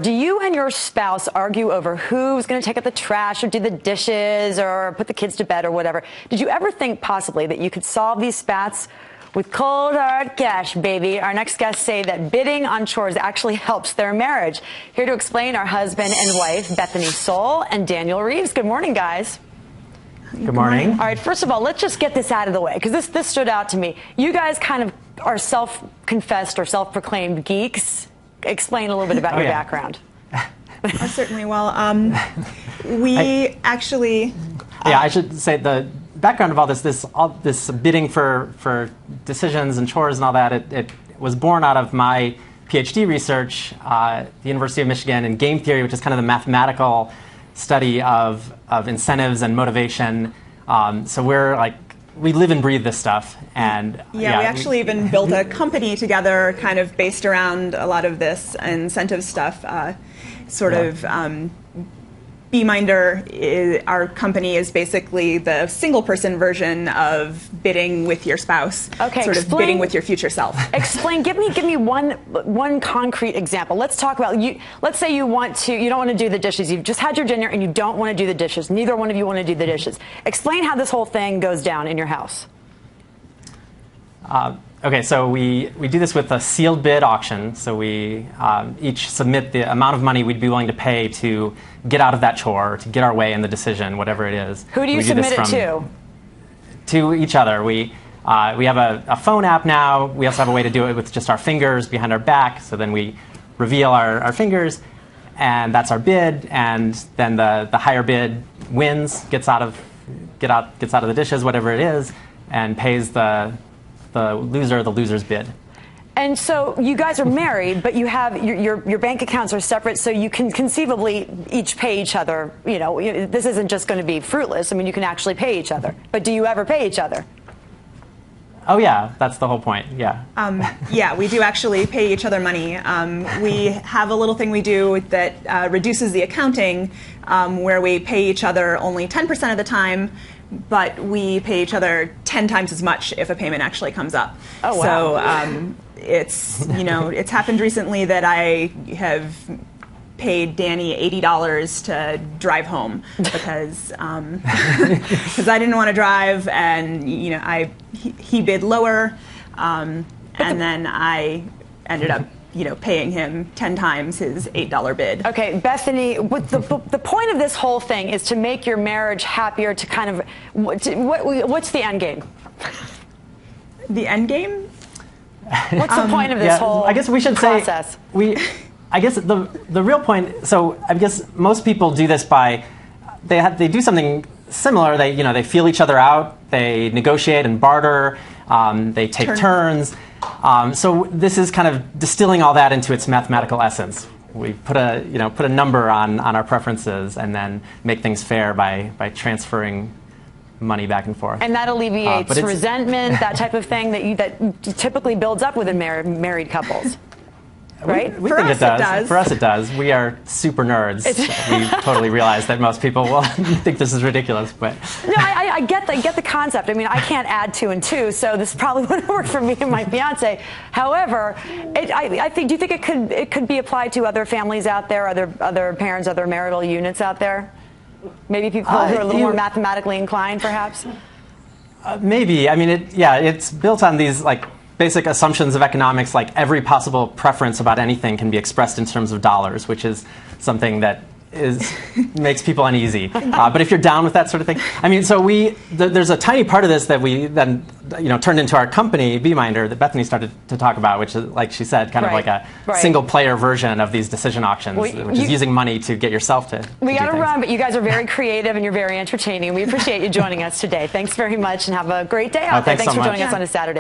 Do you and your spouse argue over who's going to take out the trash or do the dishes or put the kids to bed or whatever? Did you ever think possibly that you could solve these spats with cold hard cash, baby? Our next guests say that bidding on chores actually helps their marriage. Here to explain, our husband and wife, Bethany Soul and Daniel Reeves. Good morning, guys. Good morning. All right, first of all, let's just get this out of the way, because this stood out to me. You guys kind of are self-confessed or self-proclaimed geeks. Explain a little bit about your background. Certainly. Well, actually... I should say the background of all this bidding for decisions and chores and all that, it was born out of my PhD research at the University of Michigan in game theory, which is kind of the mathematical study of incentives and motivation. So we live and breathe this stuff. And we actually even built a company together kind of based around a lot of this incentive stuff. BMinder, our company, is basically the single-person version of bidding with your spouse. Okay, bidding with your future self. Explain. Give me one concrete example. Let's talk about you. Let's say you don't want to do the dishes. You've just had your dinner and you don't want to do the dishes. Neither one of you want to do the dishes. Explain how this whole thing goes down in your house. Okay, so we do this with a sealed bid auction. So we each submit the amount of money we'd be willing to pay to get out of that chore, to get our way in the decision, whatever it is. Who do you submit it to? To each other. We have a phone app now. We also have a way to do it with just our fingers behind our back. So then we reveal our fingers, and that's our bid. And then the higher bid wins, gets out of the dishes, whatever it is, and pays the loser the loser's bid. And so you guys are married, but you have your bank accounts are separate, so you can conceivably each pay each other. You know, this isn't just going to be fruitless. I mean, you can actually pay each other. But do you ever pay each other? Oh yeah, that's the whole point. Yeah. Yeah, we do actually pay each other money. We have a little thing we do that reduces the accounting, where we pay each other only 10% of the time, but we pay each other 10 times as much if a payment actually comes up. Oh wow. So it's happened recently that I have paid Danny $80 to drive home because I didn't want to drive, and he bid lower, and then I ended up paying him 10 times his $8 bid. Okay, Bethany, the point of this whole thing is to make your marriage happier, to kind of, what's the end game? The end game? What's the point of this whole I guess we should process? I guess the real point, so I guess most people do this by, they do something similar. They feel each other out, they negotiate and barter, they take turns. So this is kind of distilling all that into its mathematical essence. We put a number on our preferences and then make things fair by transferring money back and forth. And that alleviates resentment, that type of thing that typically builds up within married couples. Right? We think it does. For us, it does. We are super nerds. We totally realize that most people will think this is ridiculous, but no, I get the concept. I mean, I can't add 2 and 2, so this probably wouldn't work for me and my fiance. However, I think. Do you think it could be applied to other families out there, other parents, other marital units out there? Maybe people who are a little more mathematically inclined, perhaps. Maybe. I mean, it's built on these basic assumptions of economics, like every possible preference about anything can be expressed in terms of dollars, which is something that makes people uneasy. But if you're down with that sort of thing, I mean, so there's a tiny part of this that we then turned into our company, BMinder, that Bethany started to talk about, which is, like she said, kind of like a single-player version of these decision auctions, which is using money to get yourself to. We got to run, but you guys are very creative and you're very entertaining. We appreciate you joining us today. Thanks very much, and have a great day out there. Thanks for joining us on a Saturday.